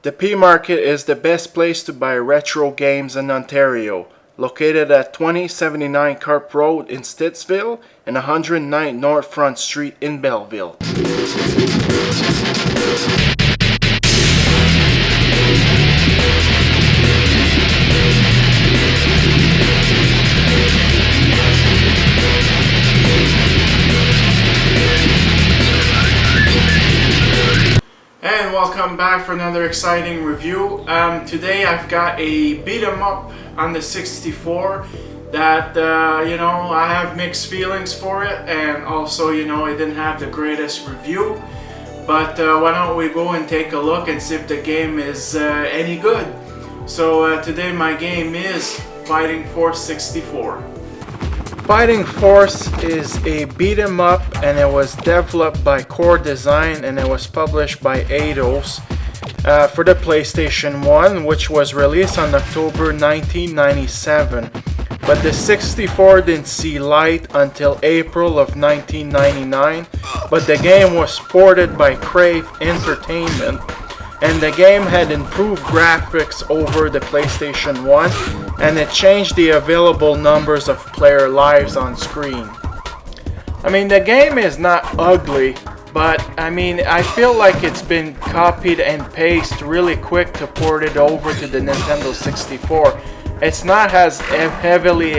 The P Market is the best place to buy retro games in Ontario, located at 2079 Carp Road in Stittsville and 109 North Front Street in Belleville. And welcome back for another exciting review. Today I've got a beat 'em up on the 64 that I have mixed feelings for it, and also it didn't have the greatest review. But why don't we go and take a look and see if the game is any good. So today my game is Fighting Force 64. Fighting Force is a beat 'em up, and it was developed by Core Design and it was published by Eidos for the PlayStation 1, which was released on October 1997. But the 64 didn't see light until April of 1999, but the game was ported by Crave Entertainment, and the game had improved graphics over the PlayStation 1, and it changed the available numbers of player lives on screen. I mean, the game is not ugly, but I feel like it's been copied and pasted really quick to port it over to the Nintendo 64. It's not as heavily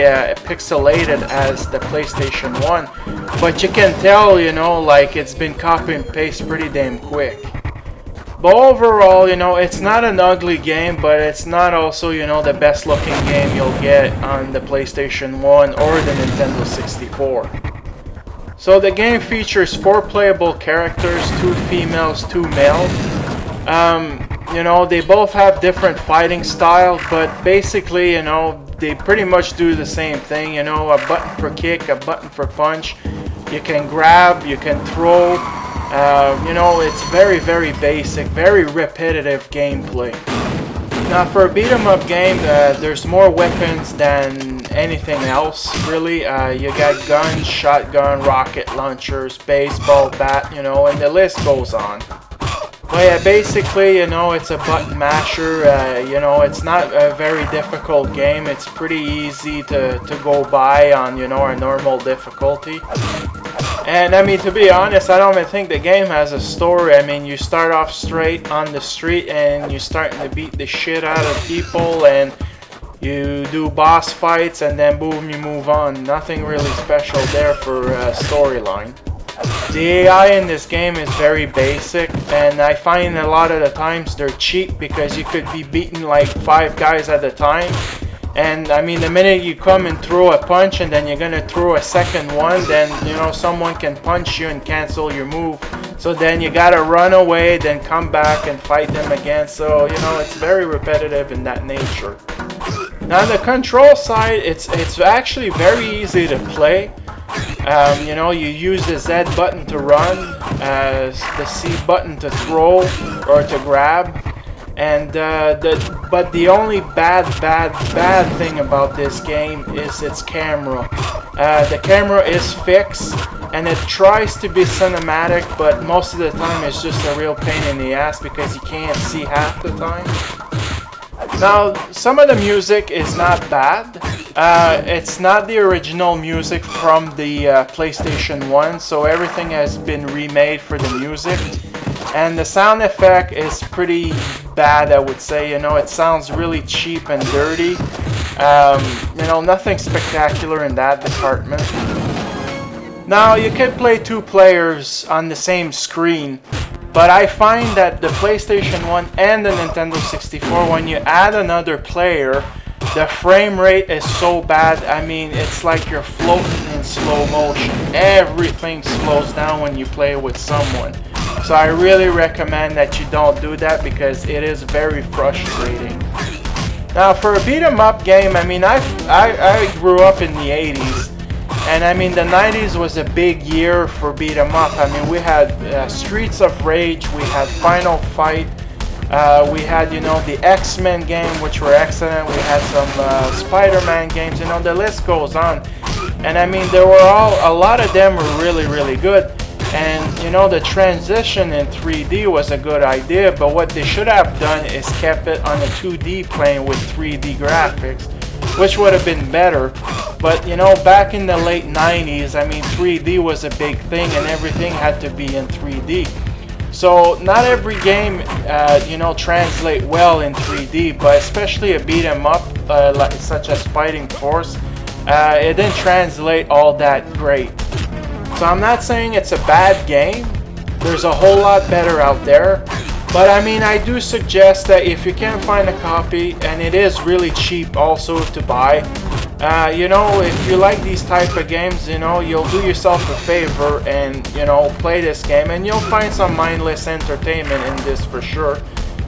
pixelated as the PlayStation 1, but you can tell, like it's been copy and paste pretty damn quick. But overall, it's not an ugly game, but it's not also, the best looking game you'll get on the PlayStation 1 or the Nintendo 64. So the game features 4 playable characters, 2 females, 2 males. They both have different fighting styles, but basically, they pretty much do the same thing, a button for kick, a button for punch. You can grab, you can throw. It's very, very basic, very repetitive gameplay. Now, for a beat 'em up game, there's more weapons than anything else, really. You got guns, shotgun, rocket launchers, baseball bat, and the list goes on. But yeah, basically, it's a button masher. It's not a very difficult game. It's pretty easy to go by on, a normal difficulty. And to be honest, I don't even think the game has a story. You start off straight on the street and you're starting to beat the shit out of people, and you do boss fights, and then boom, you move on. Nothing really special there for storyline. The AI in this game is very basic, and I find a lot of the times they're cheap because you could be beating like 5 guys at a time. And the minute you come and throw a punch and then you're gonna throw a second one, then someone can punch you and cancel your move. So then you gotta run away, then come back and fight them again. So it's very repetitive in that nature. Now on the control side, it's actually very easy to play. You use the Z button to run, the C button to throw or to grab. And but the only bad thing about this game is its camera. The camera is fixed, and it tries to be cinematic, but most of the time it's just a real pain in the ass because you can't see half the time. Now, some of the music is not bad. It's not the original music from the PlayStation 1, so everything has been remade for the music. And the sound effect is pretty bad, I would say. It sounds really cheap and dirty. Nothing spectacular in that department. Now, you could play 2 players on the same screen, but I find that the PlayStation 1 and the Nintendo 64, when you add another player, the frame rate is so bad. It's like you're floating in slow motion. Everything slows down when you play with someone. So I really recommend that you don't do that because it is very frustrating. Now, for a beat 'em up game, I grew up in the 80s, and the 90s was a big year for beat 'em up. We had Streets of Rage, we had Final Fight, we had the X-Men game, which were excellent. We had some Spider-Man games. The list goes on. And there were a lot of them were really, really good. And you know, the transition in 3D was a good idea, but what they should have done is kept it on a 2D plane with 3D graphics, which would have been better. But you know, back in the late 90s, I mean, 3D was a big thing and everything had to be in 3D. So not every game, you know, translate well in 3D, but especially a beat 'em up, like, such as Fighting Force, it didn't translate all that great. So I'm not saying it's a bad game. There's a whole lot better out there. But I mean, I do suggest that if you can find a copy, and it is really cheap also to buy, you know, if you like these type of games, you know, you'll do yourself a favor and, you know, play this game, and you'll find some mindless entertainment in this for sure.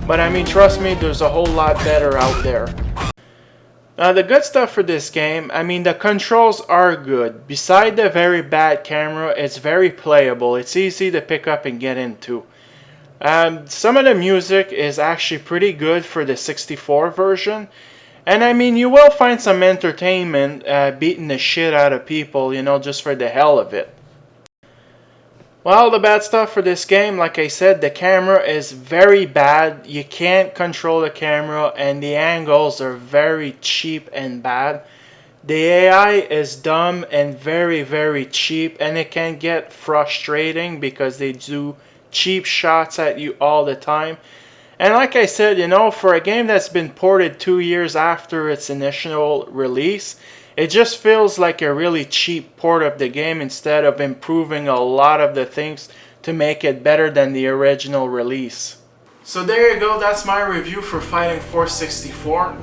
But I mean, trust me, there's a whole lot better out there. Now the good stuff for this game, I mean, the controls are good. Beside the very bad camera, it's very playable. It's easy to pick up and get into. Some of the music is actually pretty good for the 64 version. And I mean, you will find some entertainment beating the shit out of people, you know, just for the hell of it. Well, the bad stuff for this game, like I said, the camera is very bad. You can't control the camera and the angles are very cheap and bad. The AI is dumb and very, very cheap, and it can get frustrating because they do cheap shots at you all the time. And like I said, you know, for a game that's been ported 2 years after its initial release, it just feels like a really cheap port of the game instead of improving a lot of the things to make it better than the original release. So there you go, that's my review for Fighting Force 64.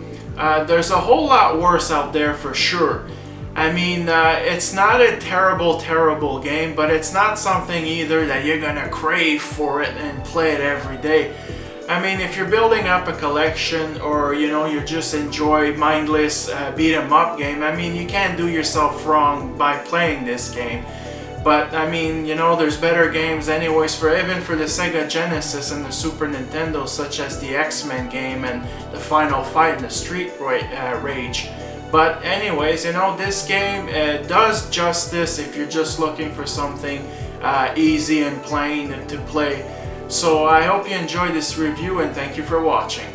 There's a whole lot worse out there for sure. I mean, it's not a terrible game, but it's not something either that you're gonna crave for it and play it every day. I mean, if you're building up a collection, or you know, you just enjoy mindless beat 'em up game, I mean, you can't do yourself wrong by playing this game. But I mean, you know, there's better games anyways, for even for the Sega Genesis and the Super Nintendo, such as the X-Men game and the Final Fight and the Street Rage. But anyways, you know, this game does justice if you're just looking for something easy and plain to play. So I hope you enjoyed this review, and thank you for watching.